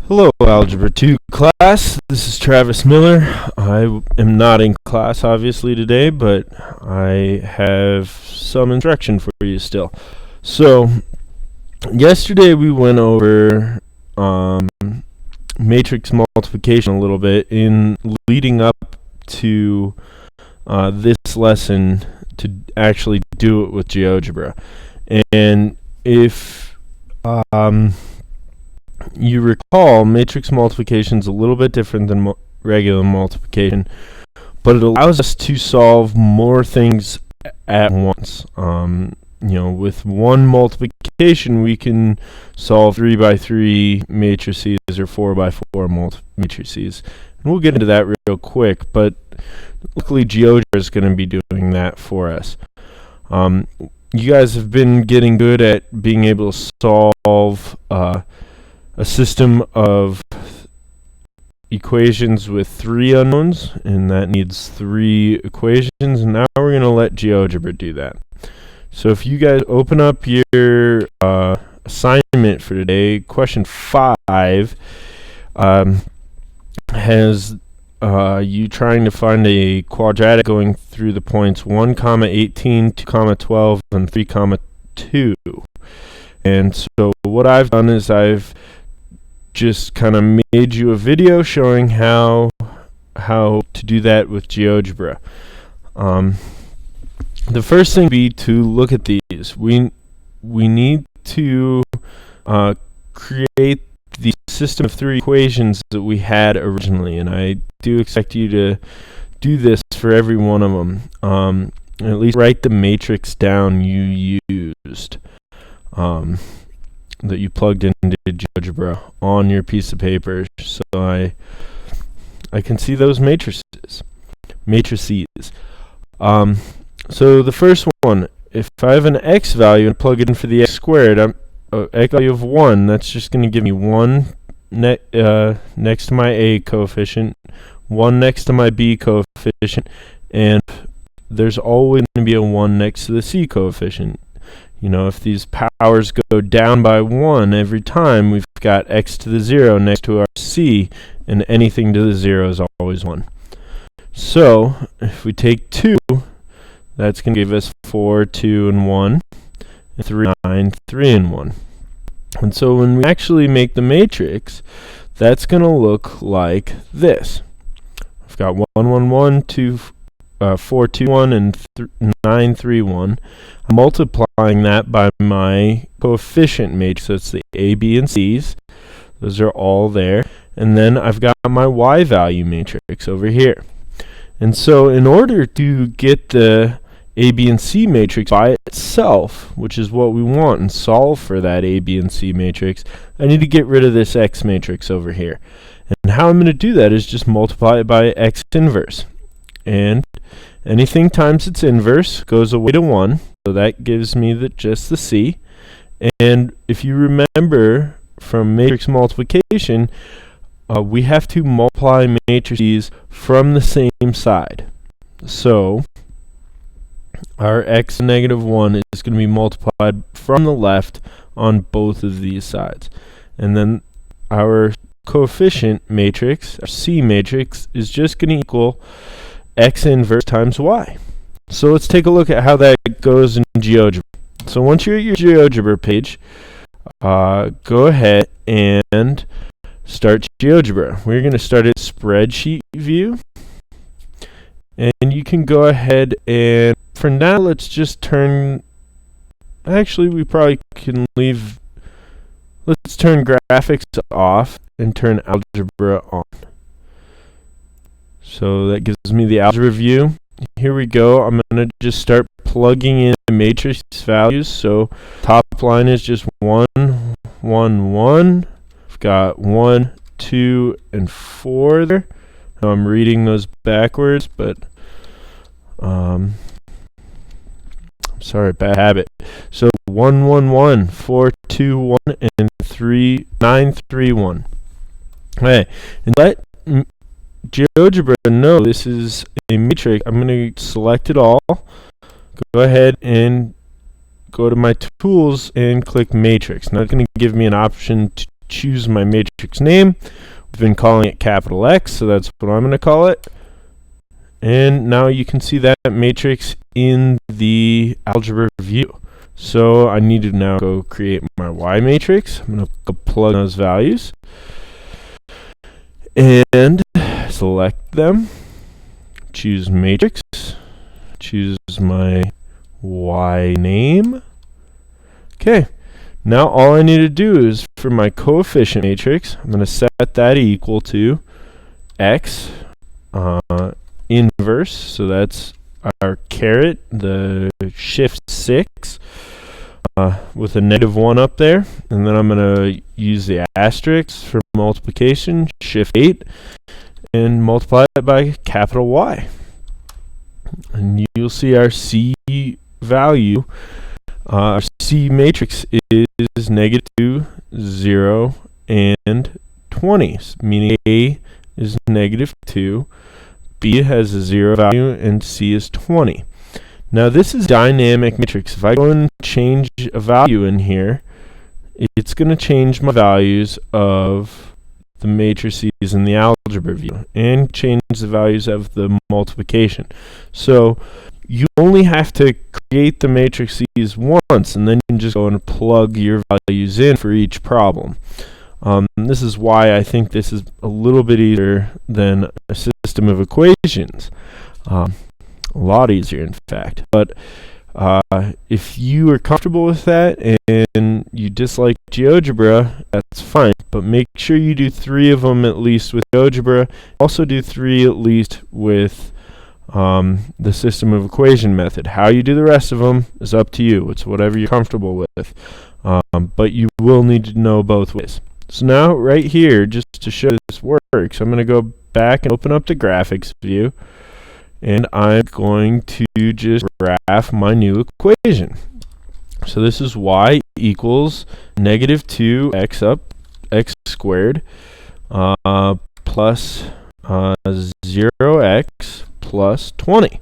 Hello, Algebra 2 class. This is Travis Miller. I am not in class, obviously, today, but I have some instruction for you still. So, yesterday we went over matrix multiplication a little bit in leading up to this lesson to actually do it with GeoGebra. And if you recall, matrix multiplication is a little bit different than regular multiplication, but it allows us to solve more things at once. With one multiplication, we can solve 3 by 3 matrices or 4 by 4 matrices. And we'll get into that real quick, but luckily GeoGebra is going to be doing that for us. You guys have been getting good at being able to solve a system of equations with 3 unknowns, and that needs 3 equations, and now we're going to let GeoGebra do that. So if you guys open up your assignment for today, question 5 has you trying to find a quadratic going through the points 1, 18, 2, 12, and 3, 2. And so what I've done is I've just kind of made you a video showing how to do that with GeoGebra. The first thing would be to look at these. We need to create the system of 3 equations that we had originally, and I do expect you to do this for every one of them. At least write the matrix down you used. That you plugged into GeoGebra on your piece of paper, so I can see those matrices. So the first one, if I have an x value and plug it in for the x squared, x value of 1, that's just going to give me 1 next to my a coefficient, 1 next to my b coefficient, and there's always going to be a 1 next to the c coefficient. If these powers go down by 1 every time, we've got x to the 0 next to our c, and anything to the 0 is always 1. So, if we take 2, that's going to give us 4, 2, and 1, and 3, 9, 3, and 1. And so when we actually make the matrix, that's going to look like this. I've got 1, 1, 1, 2, 4, 2, 1, and 9, 3, 1. I'm multiplying that by my coefficient matrix, so it's the A, B, and C's. Those are all there. And then I've got my Y value matrix over here. And so in order to get the A, B, and C matrix by itself, which is what we want, and solve for that A, B, and C matrix, I need to get rid of this X matrix over here. And how I'm going to do that is just multiply it by X inverse. And anything times its inverse goes away to 1, so that gives me just the C. And if you remember from matrix multiplication, we have to multiply matrices from the same side. So our x negative 1 is going to be multiplied from the left on both of these sides. And then our coefficient matrix, our C matrix, is just going to equal x inverse times y. So let's take a look at how that goes in GeoGebra. So once you're at your GeoGebra page, go ahead and start GeoGebra. We're going to start at spreadsheet view. And you can go ahead and, for now, let's just turn, actually we probably can leave, let's turn graphics off and turn algebra on. So that gives me the algebra view. Here we go. I'm going to just start plugging in the matrix values. So top line is just 1, 1, 1. I've got 1, 2, and 4 there. Now I'm reading those backwards, but I'm sorry, bad habit. So 1, 1, 1, 4, 2, 1, and 3, 9, 3, 1. Okay, and let GeoGebra know this is a matrix. I'm going to select it all. Go ahead and go to my tools and click matrix. Now it's going to give me an option choose my matrix name. We've been calling it capital X, so that's what I'm going to call it. And now you can see that matrix in the algebra view. So I need to now go create my Y matrix. I'm going to go plug those values and select them. Choose matrix. Choose my Y name. Okay. Now all I need to do is for my coefficient matrix, I'm going to set that equal to X inverse. So that's our caret, the shift 6 with a -1 up there. And then I'm going to use the asterisk for multiplication, shift 8, and multiply it by capital Y. And you'll see our C value. Our C matrix is -2, 0, and 20, meaning A is -2, B has a 0 value, and C is 20. Now this is dynamic matrix. If I go and change a value in here, it's going to change my values of the matrices in the algebra view and change the values of the multiplication. So you only have to create the matrices once, and then you can just go and plug your values in for each problem. This is why I think this is a little bit easier than a system of equations. A lot easier, in fact. But if you are comfortable with that and you dislike GeoGebra, that's fine. But make sure you do 3 of them at least with GeoGebra. Also do 3 at least with the system of equation method. How you do the rest of them is up to you. It's whatever you're comfortable with. But you will need to know both ways. So now right here, just to show this works, I'm going to go back and open up the graphics view. And I'm going to just graph my new equation. So this is y equals -2x up x squared plus 0x plus 20.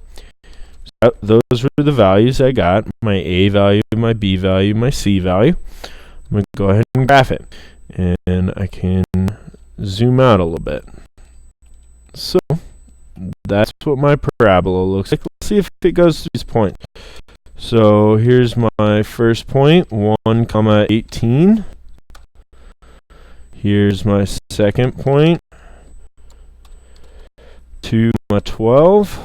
So those were the values I got, my A value, my B value, my C value. I'm going to go ahead and graph it. And I can zoom out a little bit. So that's what my parabola looks like. Let's see if it goes to these points. So here's my first point, 1, 18. Here's my second point, 2, 12.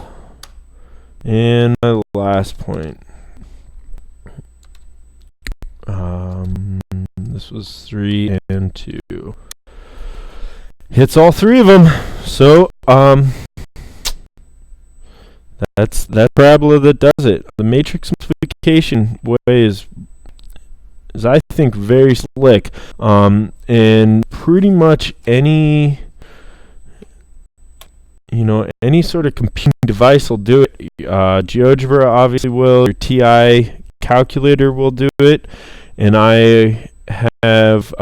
And my last point. This was 3 and 2. Hits all 3 of them. So that's that parabola that does it. The matrix multiplication way is I think very slick. And pretty much any sort of computing device will do it. GeoGebra obviously will. Your TI calculator will do it. And I have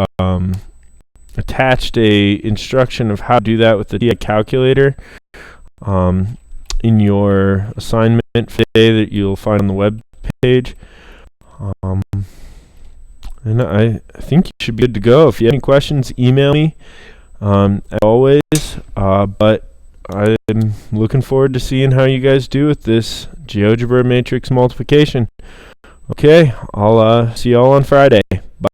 attached a instruction of how to do that with the TI calculator in your assignment today that you'll find on the web page. And I think you should be good to go. If you have any questions, email me as always. But I'm looking forward to seeing how you guys do with this GeoGebra matrix multiplication. Okay, I'll see you all on Friday.